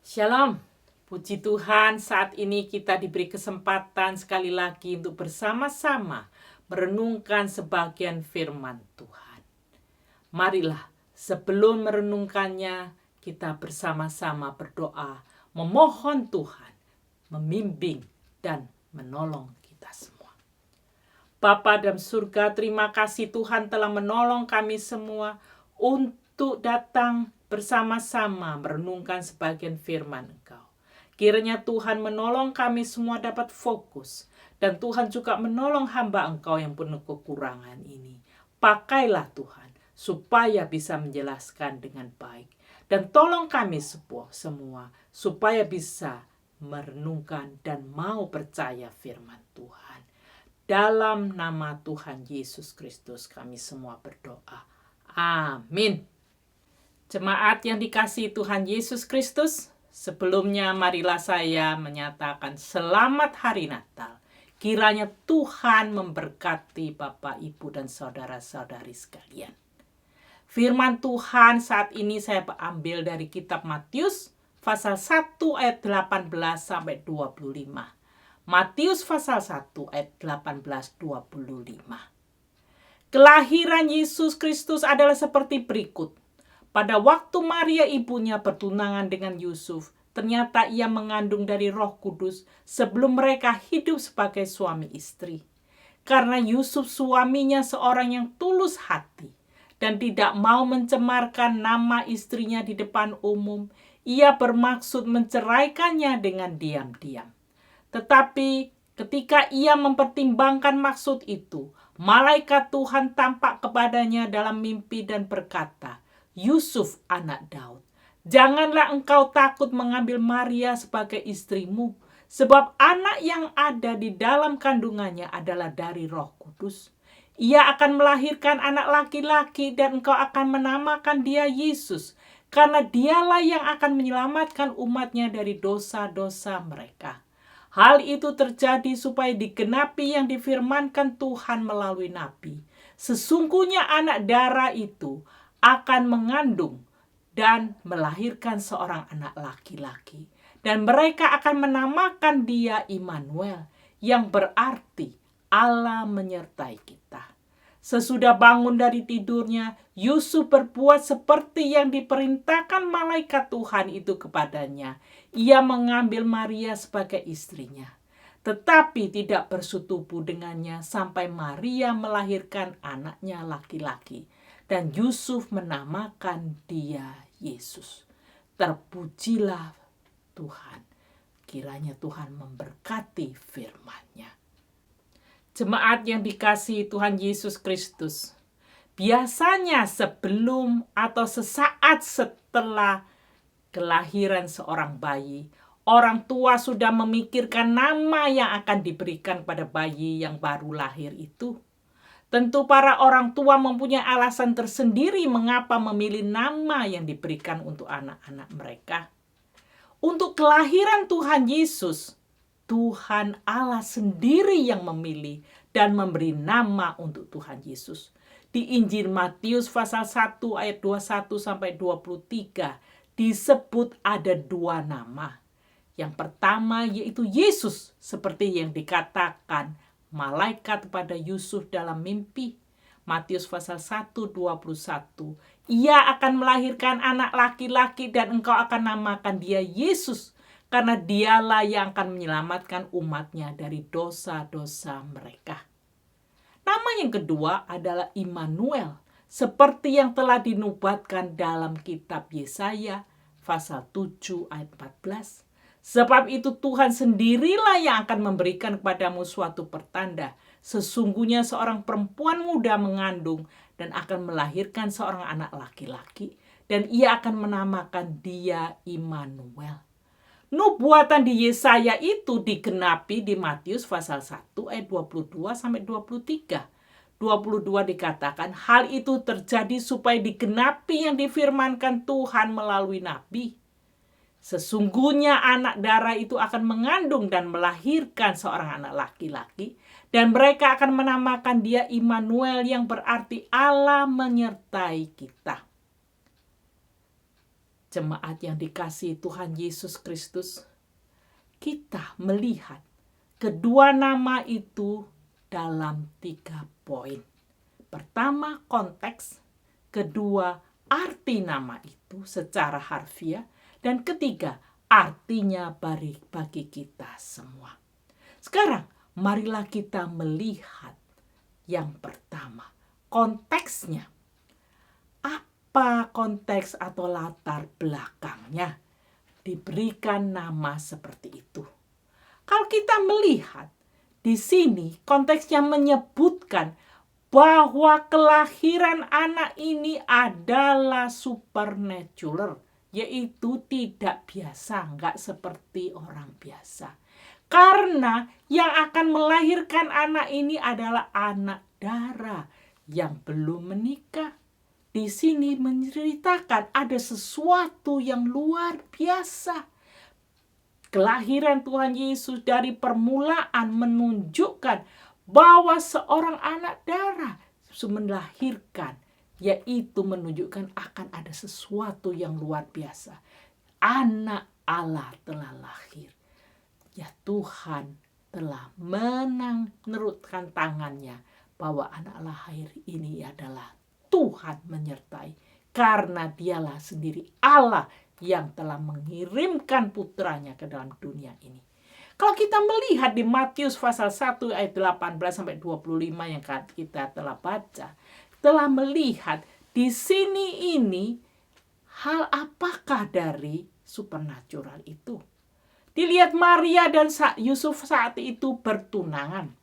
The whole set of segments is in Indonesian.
Shalom, puji Tuhan saat ini kita diberi kesempatan sekali lagi untuk bersama-sama merenungkan sebagian firman Tuhan. Marilah sebelum merenungkannya kita bersama-sama berdoa, memohon Tuhan membimbing dan menolong kita semua. Bapa dalam surga, terima kasih Tuhan telah menolong kami semua untuk datang bersama-sama merenungkan sebagian firman Engkau. Kiranya Tuhan menolong kami semua dapat fokus, dan Tuhan juga menolong hamba Engkau yang penuh kekurangan ini. Pakailah Tuhan, supaya bisa menjelaskan dengan baik. Dan tolong kami semua, supaya bisa merenungkan dan mau percaya firman Tuhan. Dalam nama Tuhan Yesus Kristus kami semua berdoa. Amin. Jemaat yang dikasihi Tuhan Yesus Kristus, sebelumnya marilah saya menyatakan selamat hari Natal. Kiranya Tuhan memberkati Bapak, Ibu, dan saudara-saudari sekalian. Firman Tuhan saat ini saya ambil dari kitab Matius pasal 1 ayat 18 sampai 25. Matius pasal 1 ayat 18-25. Kelahiran Yesus Kristus adalah seperti berikut. Pada waktu Maria ibunya bertunangan dengan Yusuf, ternyata ia mengandung dari Roh Kudus sebelum mereka hidup sebagai suami istri. Karena Yusuf suaminya seorang yang tulus hati dan tidak mau mencemarkan nama istrinya di depan umum, ia bermaksud menceraikannya dengan diam-diam. Tetapi ketika ia mempertimbangkan maksud itu, malaikat Tuhan tampak kepadanya dalam mimpi dan berkata, "Yusuf anak Daud, janganlah engkau takut mengambil Maria sebagai istrimu, sebab anak yang ada di dalam kandungannya adalah dari Roh Kudus. Ia akan melahirkan anak laki-laki dan engkau akan menamakan dia Yesus, karena dialah yang akan menyelamatkan umatnya dari dosa-dosa mereka." Hal itu terjadi supaya digenapi yang difirmankan Tuhan melalui nabi. Sesungguhnya anak darah itu akan mengandung dan melahirkan seorang anak laki-laki. Dan mereka akan menamakan dia Immanuel, yang berarti Allah menyertai kita. Sesudah bangun dari tidurnya, Yusuf berbuat seperti yang diperintahkan malaikat Tuhan itu kepadanya. Ia mengambil Maria sebagai istrinya, tetapi tidak bersetubuh dengannya sampai Maria melahirkan anaknya laki-laki. Dan Yusuf menamakan dia Yesus. Terpujilah Tuhan. Kiranya Tuhan memberkati firman-Nya. Jemaat yang dikasihi Tuhan Yesus Kristus, biasanya sebelum atau sesaat setelah kelahiran seorang bayi, orang tua sudah memikirkan nama yang akan diberikan pada bayi yang baru lahir itu. Tentu para orang tua mempunyai alasan tersendiri mengapa memilih nama yang diberikan untuk anak-anak mereka. Untuk kelahiran Tuhan Yesus, Tuhan Allah sendiri yang memilih dan memberi nama untuk Tuhan Yesus. Di Injil Matius pasal 1 ayat 21-23 disebut ada dua nama. Yang pertama yaitu Yesus, seperti yang dikatakan malaikat pada Yusuf dalam mimpi. Matius pasal 1:21. Ia akan melahirkan anak laki-laki dan engkau akan namakan dia Yesus, karena dialah yang akan menyelamatkan umatnya dari dosa-dosa mereka. Nama yang kedua adalah Immanuel, seperti yang telah dinubuatkan dalam kitab Yesaya pasal 7 ayat 14. Sebab itu Tuhan sendirilah yang akan memberikan kepadamu suatu pertanda. Sesungguhnya seorang perempuan muda mengandung dan akan melahirkan seorang anak laki-laki, dan ia akan menamakan dia Immanuel. Nubuatan di Yesaya itu digenapi di Matius pasal 1 ayat 22-23. 22 dikatakan, hal itu terjadi supaya digenapi yang difirmankan Tuhan melalui nabi. Sesungguhnya anak darah itu akan mengandung dan melahirkan seorang anak laki-laki, dan mereka akan menamakan dia Immanuel, yang berarti Allah menyertai kita. Jemaat yang dikasihi Tuhan Yesus Kristus, kita melihat kedua nama itu dalam 3 poin. Pertama, konteks. Kedua, arti nama itu secara harfiah. Dan ketiga, artinya bagi kita semua. Sekarang, marilah kita melihat yang pertama, konteksnya. Apa konteks atau latar belakangnya diberikan nama seperti itu? Kalau kita melihat di sini konteksnya menyebutkan bahwa kelahiran anak ini adalah supernatural, yaitu tidak biasa, nggak seperti orang biasa. Karena yang akan melahirkan anak ini adalah anak darah yang belum menikah. Di sini menceritakan ada sesuatu yang luar biasa. Kelahiran Tuhan Yesus dari permulaan menunjukkan bahwa seorang anak darah melahirkan, yaitu menunjukkan akan ada sesuatu yang luar biasa. Anak Allah telah lahir. Ya, Tuhan telah menurutkan tangannya bahwa anak lahir ini adalah Tuhan menyertai, karena dialah sendiri Allah yang telah mengirimkan putranya ke dalam dunia ini. Kalau kita melihat di Matius pasal 1 ayat 18-25 yang kita telah baca, telah melihat di sini ini hal apakah dari supernatural itu. Dilihat Maria dan Yusuf saat itu bertunangan.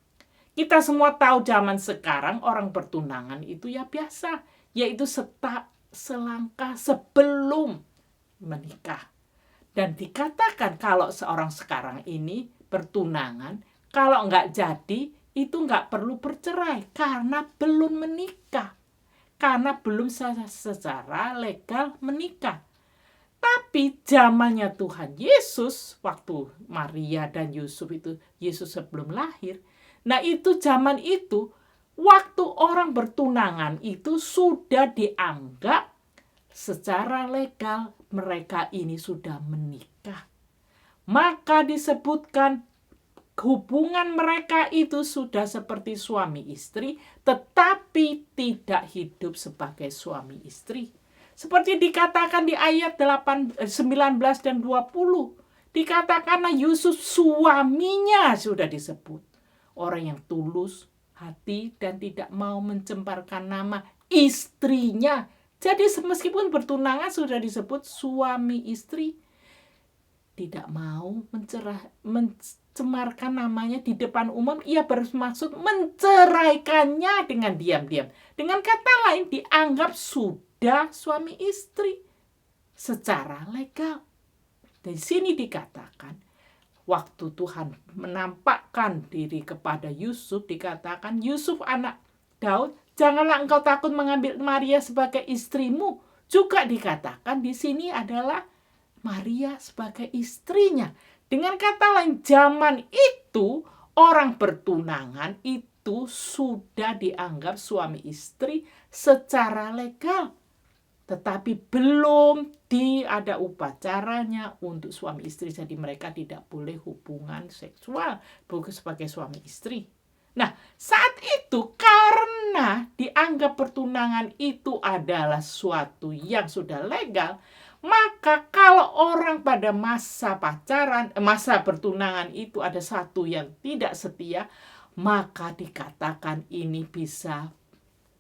Kita semua tahu zaman sekarang orang bertunangan itu ya biasa, yaitu selangkah sebelum menikah. Dan dikatakan kalau seorang sekarang ini bertunangan, kalau nggak jadi itu nggak perlu bercerai karena belum menikah. Karena belum secara legal menikah. Tapi zamannya Tuhan Yesus, waktu Maria dan Yusuf itu, Yesus sebelum lahir, nah itu zaman itu, waktu orang bertunangan itu sudah dianggap secara legal mereka ini sudah menikah. Maka disebutkan hubungan mereka itu sudah seperti suami istri, tetapi tidak hidup sebagai suami istri. Seperti dikatakan di ayat 19 dan 20. Dikatakanlah Yusuf suaminya sudah disebut. Orang yang tulus hati dan tidak mau mencemparkan nama istrinya. Jadi meskipun bertunangan sudah disebut suami istri, tidak mau mencemarkan namanya di depan umum, ia bermaksud menceraikannya dengan diam-diam. Dengan kata lain, dianggap sudah suami istri secara legal. Di sini dikatakan, waktu Tuhan menampakkan diri kepada Yusuf, dikatakan, Yusuf anak Daud, janganlah engkau takut mengambil Maria sebagai istrimu. Juga dikatakan di sini adalah Maria sebagai istrinya. Dengan kata lain, zaman itu orang bertunangan itu sudah dianggap suami istri secara legal. Tetapi belum ada upacaranya untuk suami istri. Jadi mereka tidak boleh hubungan seksual sebagai suami istri. Nah, saat itu karena dianggap pertunangan itu adalah suatu yang sudah legal, maka kalau orang pada masa masa pertunangan itu ada satu yang tidak setia, maka dikatakan ini bisa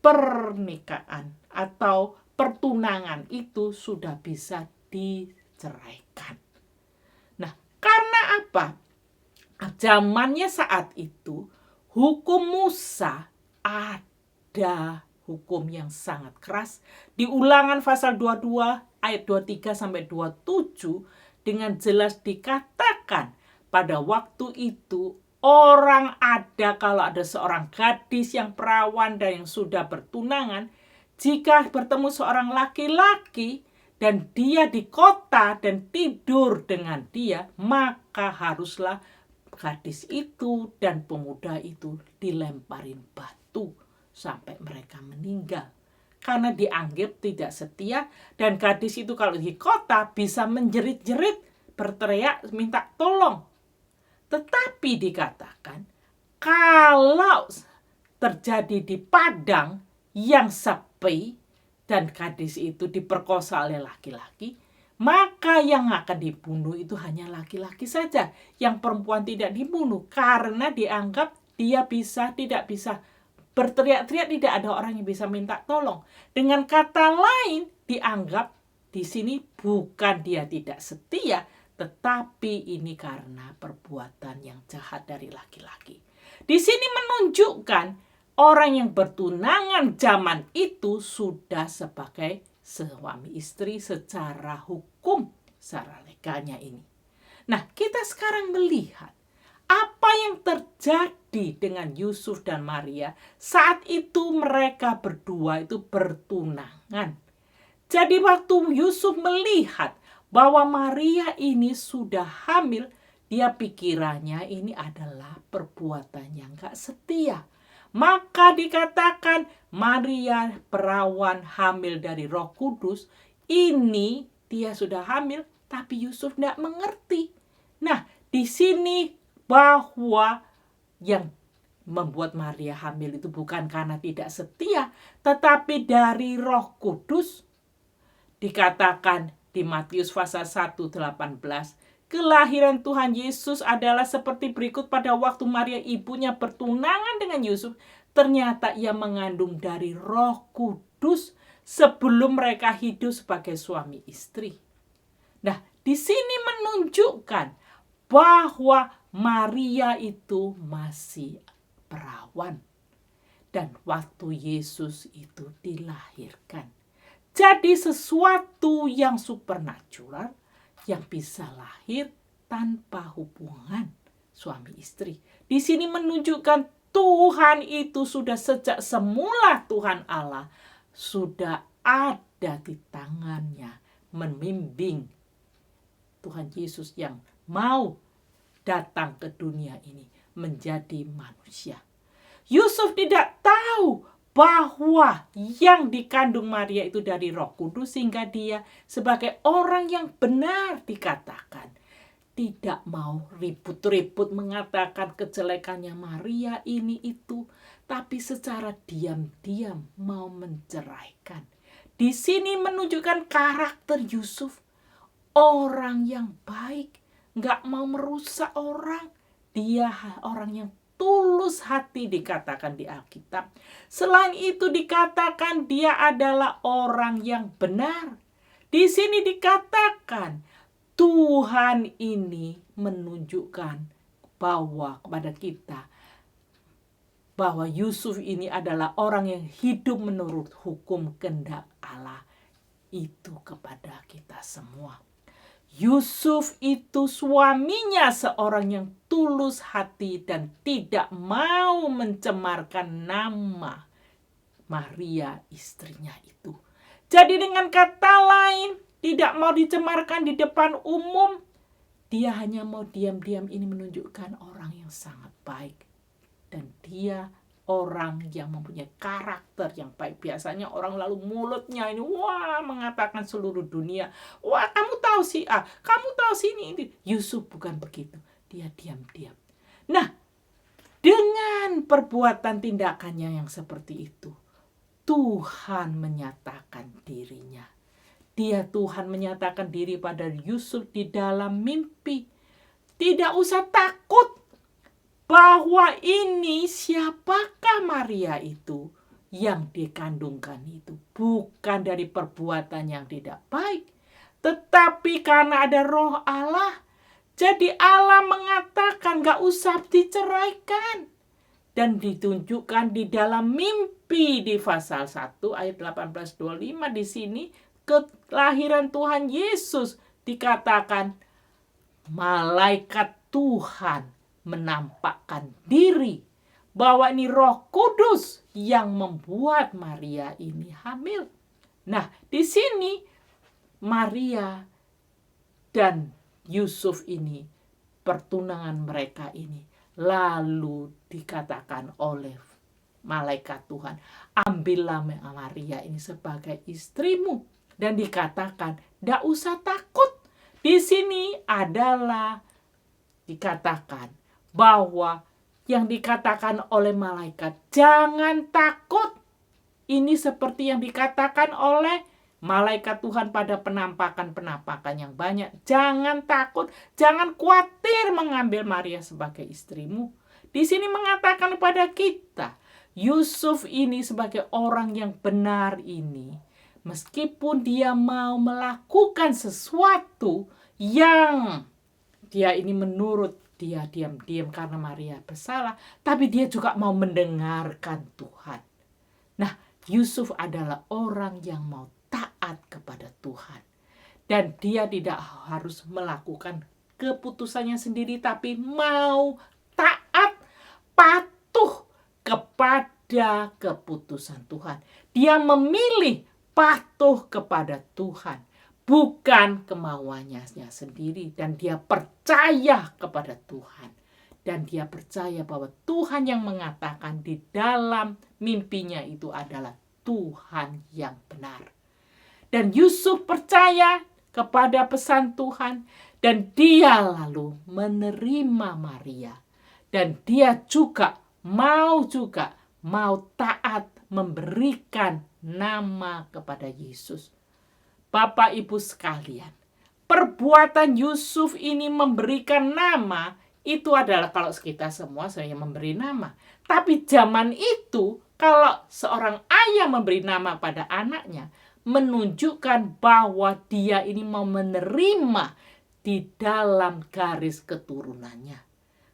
pernikahan atau pertunangan itu sudah bisa diceraikan. Nah, karena apa? Zamannya saat itu, hukum Musa ada hukum yang sangat keras. Di Ulangan pasal 22 ayat 23-27 dengan jelas dikatakan pada waktu itu orang kalau ada seorang gadis yang perawan dan yang sudah bertunangan, jika bertemu seorang laki-laki dan dia di kota dan tidur dengan dia, maka haruslah gadis itu dan pemuda itu dilemparin batu sampai mereka meninggal. karena dianggap tidak setia, dan gadis itu kalau di kota bisa menjerit-jerit, berteriak minta tolong. Tetapi dikatakan kalau terjadi di padang yang sepi dan gadis itu diperkosa oleh laki-laki, maka yang akan dibunuh itu hanya laki-laki saja. Yang perempuan tidak dibunuh karena dianggap dia tidak bisa berteriak-teriak, tidak ada orang yang bisa minta tolong. Dengan kata lain, dianggap di sini bukan dia tidak setia, tetapi ini karena perbuatan yang jahat dari laki-laki. Di sini menunjukkan orang yang bertunangan zaman itu sudah sebagai suami istri secara hukum, secara legalnya ini. Nah, kita sekarang melihat apa yang terjadi dengan Yusuf dan Maria saat itu mereka berdua itu bertunangan. Jadi waktu Yusuf melihat bahwa Maria ini sudah hamil, dia pikirannya ini adalah perbuatan yang gak setia. Maka dikatakan Maria perawan hamil dari Roh Kudus. Ini dia sudah hamil, tapi Yusuf tidak mengerti. Nah, di sini bahwa yang membuat Maria hamil itu bukan karena tidak setia, tetapi dari Roh Kudus. Dikatakan di Matius pasal 1:18, kelahiran Tuhan Yesus adalah seperti berikut. Pada waktu Maria ibunya bertunangan dengan Yusuf, ternyata ia mengandung dari Roh Kudus sebelum mereka hidup sebagai suami istri. Nah, di sini menunjukkan bahwa Maria itu masih perawan dan waktu Yesus itu dilahirkan. Jadi sesuatu yang supernatural yang bisa lahir tanpa hubungan suami istri. Di sini menunjukkan Tuhan itu sudah sejak semula, Tuhan Allah sudah ada di tangannya membimbing Tuhan Yesus yang mau datang ke dunia ini menjadi manusia. Yusuf tidak tahu bahwa yang dikandung Maria itu dari Roh Kudus, sehingga dia sebagai orang yang benar dikatakan tidak mau ribut-ribut mengatakan kejelekannya Maria ini itu, tapi secara diam-diam mau menceraikan. Di sini menunjukkan karakter Yusuf, orang yang baik, gak mau merusak orang. Dia orang yang tulus hati dikatakan di Alkitab. Selain itu dikatakan dia adalah orang yang benar. Di sini dikatakan Tuhan ini menunjukkan bahwa kepada kita bahwa Yusuf ini adalah orang yang hidup menurut hukum kehendak Allah itu kepada kita semua. Yusuf itu suaminya seorang yang tulus hati dan tidak mau mencemarkan nama Maria istrinya itu. Jadi dengan kata lain, tidak mau dicemarkan di depan umum. Dia hanya mau diam-diam ini menunjukkan orang yang sangat baik. Dan dia orang yang mempunyai karakter yang baik. Biasanya orang lalu mulutnya ini mengatakan seluruh dunia, kamu tahu si A, kamu tahu si ini. Yusuf bukan begitu, dia diam-diam. Nah, dengan perbuatan tindakannya yang seperti itu, Tuhan menyatakan dirinya. Tuhan menyatakan diri pada Yusuf di dalam mimpi. Tidak usah takut bahwa ini siapakah Maria itu yang dikandungkan itu. Bukan dari perbuatan yang tidak baik, tetapi karena ada Roh Allah. Jadi Allah mengatakan gak usah diceraikan. Dan ditunjukkan di dalam mimpi di pasal 1 ayat 18-25 di sini, kelahiran Tuhan Yesus dikatakan malaikat Tuhan menampakkan diri bahwa ini Roh Kudus yang membuat Maria ini hamil. Nah, di sini Maria dan Yusuf ini, pertunangan mereka ini lalu dikatakan oleh malaikat Tuhan, ambillah Maria ini sebagai istrimu. Dan dikatakan, tidak usah takut. Di sini adalah dikatakan bahwa yang dikatakan oleh malaikat, jangan takut. Ini seperti yang dikatakan oleh malaikat Tuhan pada penampakan-penampakan yang banyak. Jangan takut, jangan khawatir mengambil Maria sebagai istrimu. Di sini mengatakan kepada kita, Yusuf ini sebagai orang yang benar ini, meskipun dia mau melakukan sesuatu yang dia ini menurut dia diam-diam karena Maria bersalah, tapi dia juga mau mendengarkan Tuhan. Nah, Yusuf adalah orang yang mau taat kepada Tuhan. Dan dia tidak harus melakukan keputusannya sendiri, tapi mau taat, patuh kepada keputusan Tuhan. Dia memilih patuh kepada Tuhan, bukan kemauannya sendiri. Dan dia percaya kepada Tuhan. Dan dia percaya bahwa Tuhan yang mengatakan di dalam mimpinya itu adalah Tuhan yang benar. Dan Yusuf percaya kepada pesan Tuhan. Dan dia lalu menerima Maria. Dan dia juga mau taat memberikan nama kepada Yesus. Bapak Ibu sekalian, perbuatan Yusuf ini memberikan nama itu adalah kalau kita semua saya memberi nama. Tapi zaman itu kalau seorang ayah memberi nama pada anaknya, menunjukkan bahwa dia ini mau menerima di dalam garis keturunannya.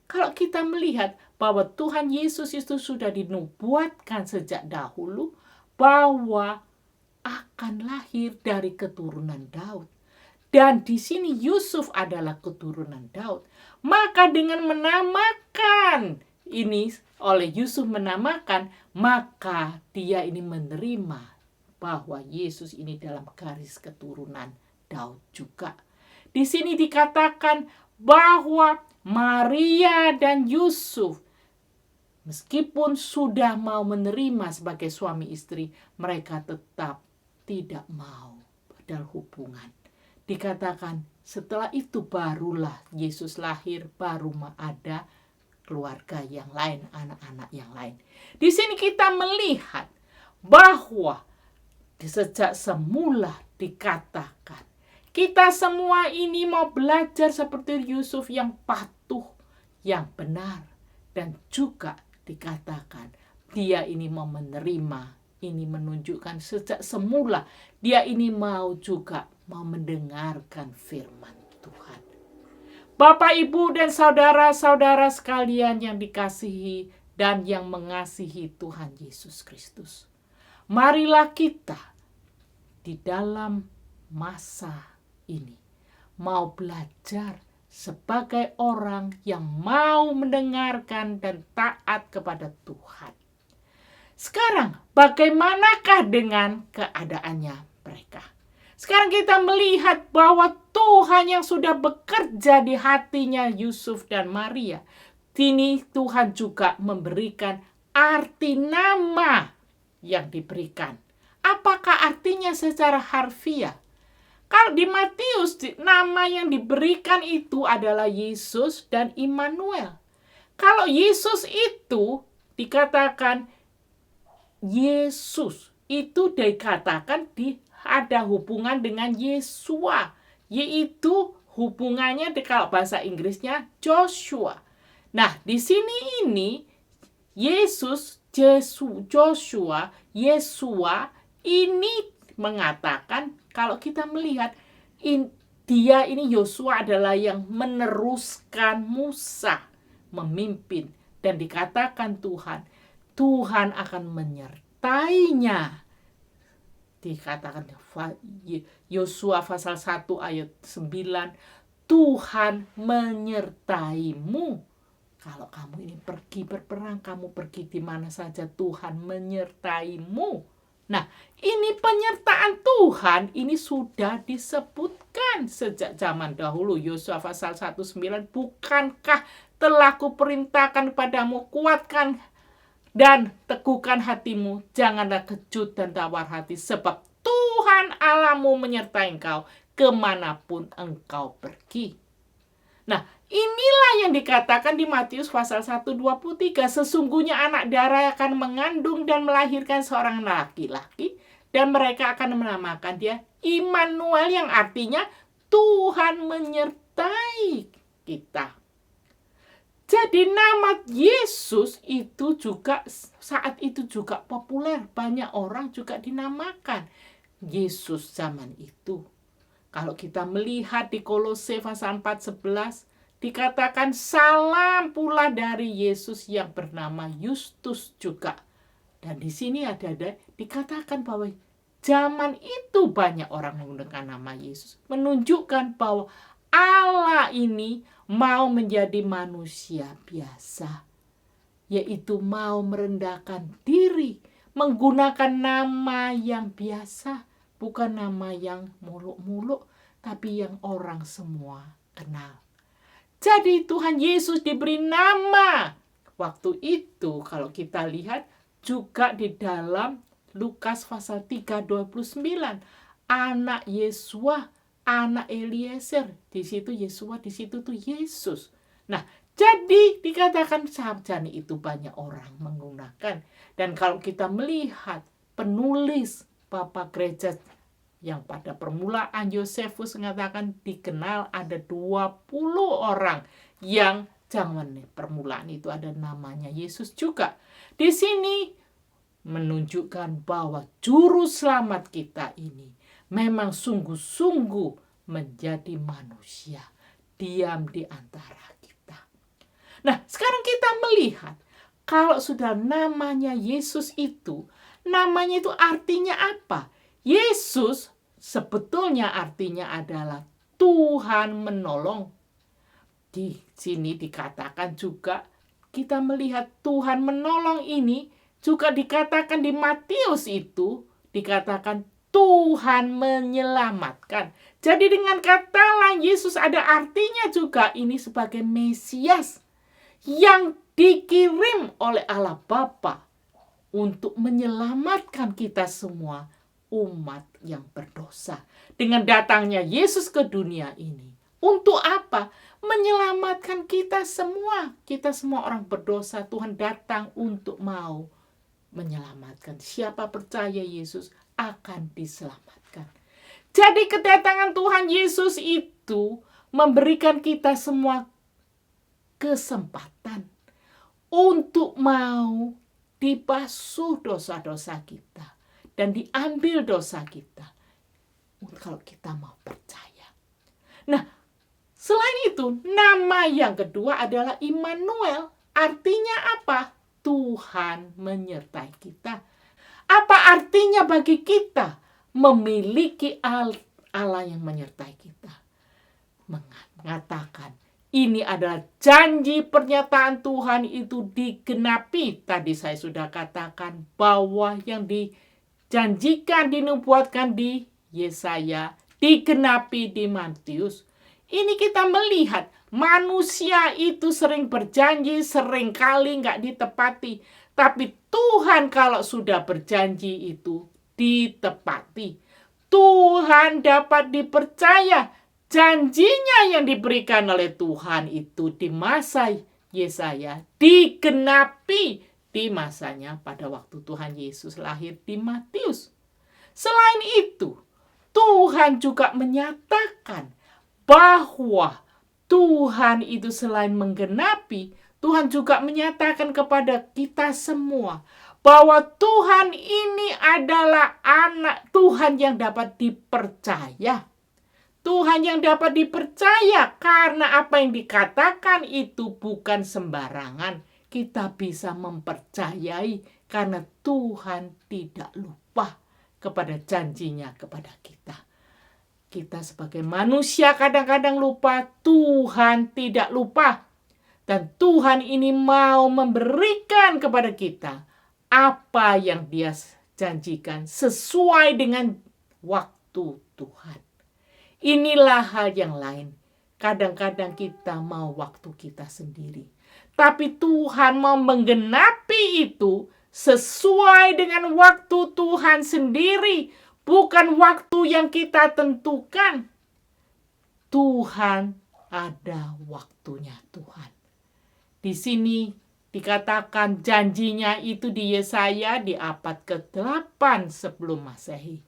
Kalau kita melihat bahwa Tuhan Yesus itu sudah dinubuatkan sejak dahulu bahwa akan lahir dari keturunan Daud. Dan di sini Yusuf adalah keturunan Daud. Maka dengan menamakan ini, oleh Yusuf menamakan, maka dia ini menerima bahwa Yesus ini dalam garis keturunan Daud juga. Di sini dikatakan bahwa Maria dan Yusuf, meskipun sudah mau menerima sebagai suami istri, mereka tetap tidak mau berhubungan. Dikatakan setelah itu barulah Yesus lahir, baru ada keluarga yang lain, anak-anak yang lain. Di sini kita melihat bahwa sejak semula dikatakan kita semua ini mau belajar seperti Yusuf yang patuh, yang benar. Dan juga dikatakan dia ini mau menerima. Ini menunjukkan sejak semula dia ini mau mendengarkan firman Tuhan. Bapak, Ibu, dan saudara-saudara sekalian yang dikasihi dan yang mengasihi Tuhan Yesus Kristus. Marilah kita di dalam masa ini mau belajar sebagai orang yang mau mendengarkan dan taat kepada Tuhan. Sekarang, bagaimanakah dengan keadaannya mereka? Sekarang kita melihat bahwa Tuhan yang sudah bekerja di hatinya Yusuf dan Maria. Kini Tuhan juga memberikan arti nama yang diberikan. Apakah artinya secara harfiah? Kalau di Matius, nama yang diberikan itu adalah Yesus dan Immanuel. Kalau Yesus itu dikatakan Yesus, itu dikatakan ada hubungan dengan Yesua, yaitu hubungannya kalau bahasa Inggrisnya Joshua. Nah, di sini ini Yesus, Joshua, Yesua ini mengatakan kalau kita melihat dia ini Yosua adalah yang meneruskan Musa memimpin, dan dikatakan Tuhan akan menyertainya. Dikatakan Yosua pasal 1 ayat 9, Tuhan menyertaimu. Kalau kamu ini pergi berperang, kamu pergi di mana saja, Tuhan menyertaimu. Nah, ini penyertaan Tuhan ini sudah disebutkan sejak zaman dahulu. Yosua pasal 1:9, bukankah telah kuperintahkan padamu, kuatkan Dan teguhkan hatimu, janganlah kecut dan tawar hati, sebab Tuhan Allahmu menyertai engkau kemanapun engkau pergi. Nah, inilah yang dikatakan di Matius pasal 1:23. Sesungguhnya anak darah akan mengandung dan melahirkan seorang laki-laki, dan mereka akan menamakan dia Immanuel, yang artinya Tuhan menyertai kita. Jadi nama Yesus itu juga saat itu juga populer. Banyak orang juga dinamakan Yesus zaman itu. Kalau kita melihat di Kolose pasal 4:11, dikatakan salam pula dari Yesus yang bernama Yustus juga. Dan di sini ada dikatakan bahwa zaman itu banyak orang menggunakan nama Yesus. Menunjukkan bahwa Allah ini mau menjadi manusia biasa, yaitu mau merendahkan diri, menggunakan nama yang biasa, bukan nama yang muluk-muluk, tapi yang orang semua kenal. Jadi Tuhan Yesus diberi nama. Waktu itu kalau kita lihat juga di dalam Lukas pasal 3:29, anak Yesua, anak Eliezer, di situ Yesua, di situ tuh Yesus. Nah, jadi dikatakan sarjana itu banyak orang menggunakan. Dan kalau kita melihat penulis Bapak Gereja yang pada permulaan Yosefus mengatakan dikenal ada 20 orang yang zaman permulaan itu ada namanya Yesus juga. Di sini menunjukkan bahwa juru selamat kita ini memang sungguh-sungguh menjadi manusia, diam di antara kita. Nah, sekarang kita melihat kalau sudah namanya Yesus itu, namanya itu artinya apa? Yesus sebetulnya artinya adalah Tuhan menolong. Di sini dikatakan juga kita melihat Tuhan menolong ini juga dikatakan di Matius itu dikatakan Tuhan menyelamatkan. Jadi dengan kata lain Yesus ada artinya juga ini sebagai Mesias yang dikirim oleh Allah Bapa untuk menyelamatkan kita semua umat yang berdosa. Dengan datangnya Yesus ke dunia ini. Untuk apa? Menyelamatkan kita semua. Kita semua orang berdosa. Tuhan datang untuk mau menyelamatkan. Siapa percaya Yesus akan diselamatkan. Jadi kedatangan Tuhan Yesus itu memberikan kita semua kesempatan untuk mau dibasuh dosa-dosa kita dan diambil dosa kita kalau kita mau percaya. Nah, selain itu, nama yang kedua adalah Immanuel. Artinya apa? Tuhan menyertai kita. Apa artinya bagi kita memiliki Allah yang menyertai kita? Mengatakan ini adalah janji pernyataan Tuhan itu digenapi. Tadi saya sudah katakan bahwa yang dijanjikan, dinubuatkan di Yesaya, digenapi di Matius. Ini kita melihat manusia itu sering berjanji, sering kali nggak ditepati. Tapi Tuhan kalau sudah berjanji itu ditepati. Tuhan dapat dipercaya. Janjinya yang diberikan oleh Tuhan itu di masa Yesaya digenapi di masanya pada waktu Tuhan Yesus lahir di Matius. Selain itu, Tuhan juga menyatakan bahwa Tuhan itu selain menggenapi, Tuhan juga menyatakan kepada kita semua bahwa Tuhan ini adalah anak Tuhan yang dapat dipercaya. Tuhan yang dapat dipercaya karena apa yang dikatakan itu bukan sembarangan. Kita bisa mempercayai karena Tuhan tidak lupa kepada janjinya kepada kita. Kita sebagai manusia kadang-kadang lupa, Tuhan tidak lupa. Dan Tuhan ini mau memberikan kepada kita apa yang Dia janjikan sesuai dengan waktu Tuhan. Inilah hal yang lain. Kadang-kadang kita mau waktu kita sendiri. Tapi Tuhan mau menggenapi itu sesuai dengan waktu Tuhan sendiri, bukan waktu yang kita tentukan. Tuhan ada waktunya Tuhan. Di sini dikatakan janjinya itu di Yesaya di abad ke-8 sebelum Masehi.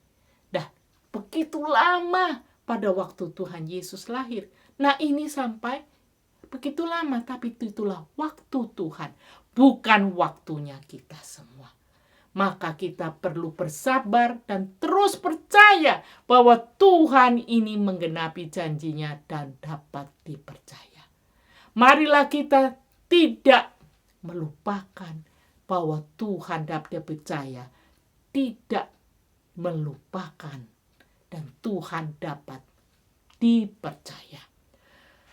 Dah begitu lama pada waktu Tuhan Yesus lahir. Nah ini sampai begitu lama, tapi itulah waktu Tuhan, bukan waktunya kita semua. Maka kita perlu bersabar dan terus percaya bahwa Tuhan ini menggenapi janjinya dan dapat dipercaya. Marilah kita tidak melupakan bahwa Tuhan dapat dipercaya, tidak melupakan, dan Tuhan dapat dipercaya.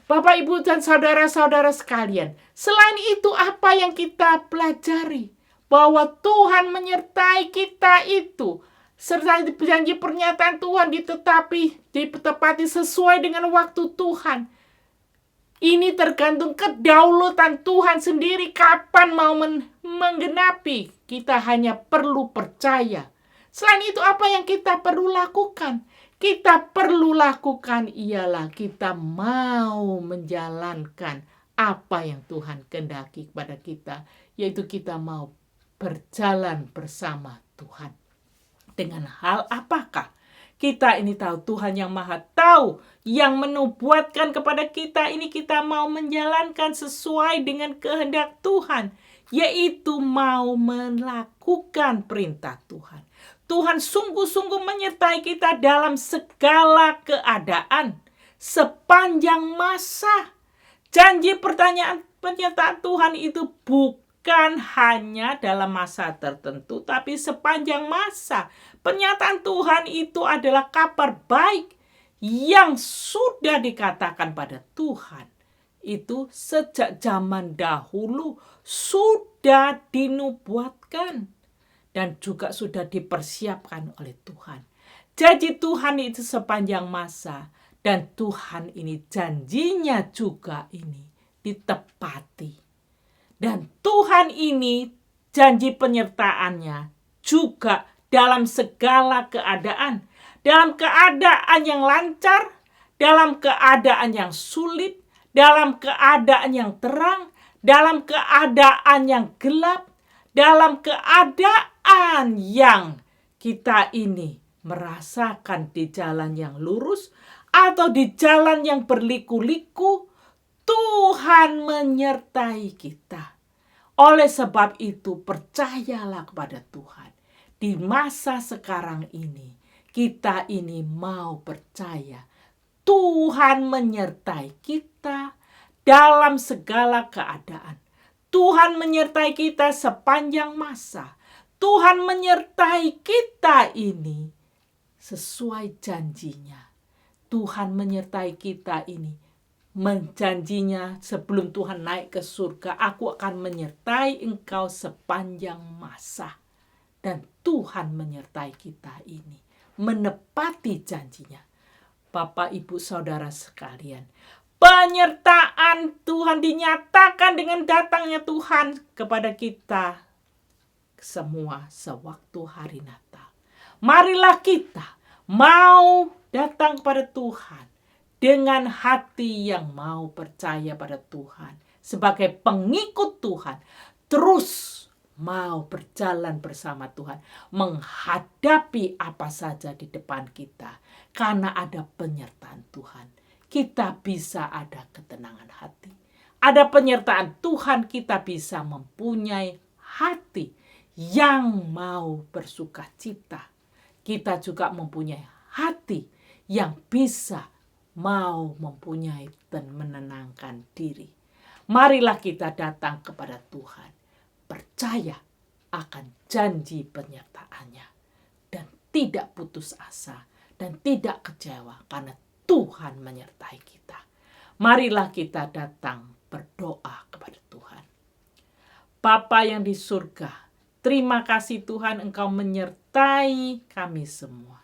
Bapak, Ibu, dan saudara-saudara sekalian, selain itu apa yang kita pelajari? Bahwa Tuhan menyertai kita itu, serta janji pernyataan Tuhan ditepati sesuai dengan waktu Tuhan. Ini tergantung kedaulatan Tuhan sendiri kapan mau menggenapi. Kita hanya perlu percaya. Selain itu apa yang kita perlu lakukan? Kita perlu lakukan ialah kita mau menjalankan apa yang Tuhan kehendaki kepada kita, yaitu kita mau berjalan bersama Tuhan. Dengan hal apakah? Kita ini tahu Tuhan yang Maha Tahu, yang menubuatkan kepada kita ini kita mau menjalankan sesuai dengan kehendak Tuhan, yaitu mau melakukan perintah Tuhan. Tuhan sungguh-sungguh menyertai kita dalam segala keadaan, sepanjang masa. Janji pernyataan Tuhan itu bukan hanya dalam masa tertentu, tapi sepanjang masa. Pernyataan Tuhan itu adalah kabar baik yang sudah dikatakan pada Tuhan. Itu sejak zaman dahulu sudah dinubuatkan dan juga sudah dipersiapkan oleh Tuhan. Janji Tuhan itu sepanjang masa, dan Tuhan ini janjinya juga ini ditepati. Dan Tuhan ini janji penyertaannya juga dalam segala keadaan. Dalam keadaan yang lancar, dalam keadaan yang sulit, dalam keadaan yang terang, dalam keadaan yang gelap, dalam keadaan yang kita ini merasakan di jalan yang lurus atau di jalan yang berliku-liku, Tuhan menyertai kita. Oleh sebab itu, percayalah kepada Tuhan. Di masa sekarang ini, kita ini mau percaya Tuhan menyertai kita dalam segala keadaan. Tuhan menyertai kita sepanjang masa. Tuhan menyertai kita ini sesuai janjinya. Tuhan menyertai kita ini menjanjinya sebelum Tuhan naik ke surga. Aku akan menyertai engkau sepanjang masa. Dan Tuhan menyertai kita ini, menepati janjinya. Bapak, Ibu, Saudara sekalian, penyertaan Tuhan dinyatakan dengan datangnya Tuhan kepada kita semua sewaktu hari Natal. Marilah kita mau datang kepada Tuhan dengan hati yang mau percaya pada Tuhan. Sebagai pengikut Tuhan, terus mau berjalan bersama Tuhan, menghadapi apa saja di depan kita. Karena ada penyertaan Tuhan, kita bisa ada ketenangan hati. Ada penyertaan Tuhan, kita bisa mempunyai hati yang mau bersuka cita. Kita juga mempunyai hati yang bisa mau mempunyai dan menenangkan diri. Marilah kita datang kepada Tuhan, percaya akan janji penyertaannya, dan tidak putus asa dan tidak kecewa karena Tuhan menyertai kita. Marilah kita datang berdoa kepada Tuhan. Bapa yang di surga, terima kasih Tuhan, Engkau menyertai kami semua.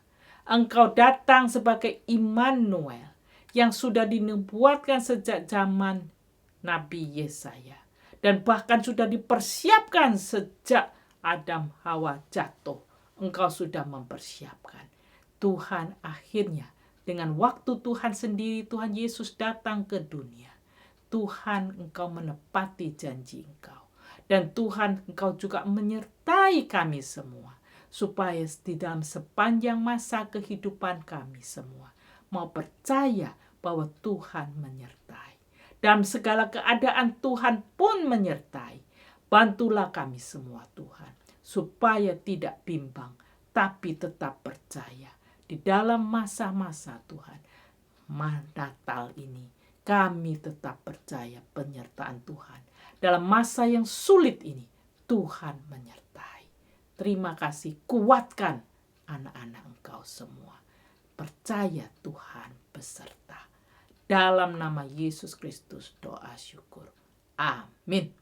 Engkau datang sebagai Immanuel yang sudah dinubuatkan sejak zaman Nabi Yesaya. dan bahkan sudah dipersiapkan sejak Adam Hawa jatuh. Engkau sudah mempersiapkan. Tuhan akhirnya dengan waktu Tuhan sendiri, Tuhan Yesus datang ke dunia. Tuhan, engkau menepati janji engkau. Dan Tuhan, engkau juga menyertai kami semua. Supaya di dalam sepanjang masa kehidupan kami semua mau percaya bahwa Tuhan menyertai. Dalam segala keadaan Tuhan pun menyertai. Bantulah kami semua Tuhan, supaya tidak bimbang, tapi tetap percaya. Di dalam masa-masa Tuhan, Natal ini, kami tetap percaya penyertaan Tuhan. Dalam masa yang sulit ini, Tuhan menyertai. Terima kasih, kuatkan anak-anak engkau semua. Percaya Tuhan beserta. Dalam nama Yesus Kristus doa syukur. Amin.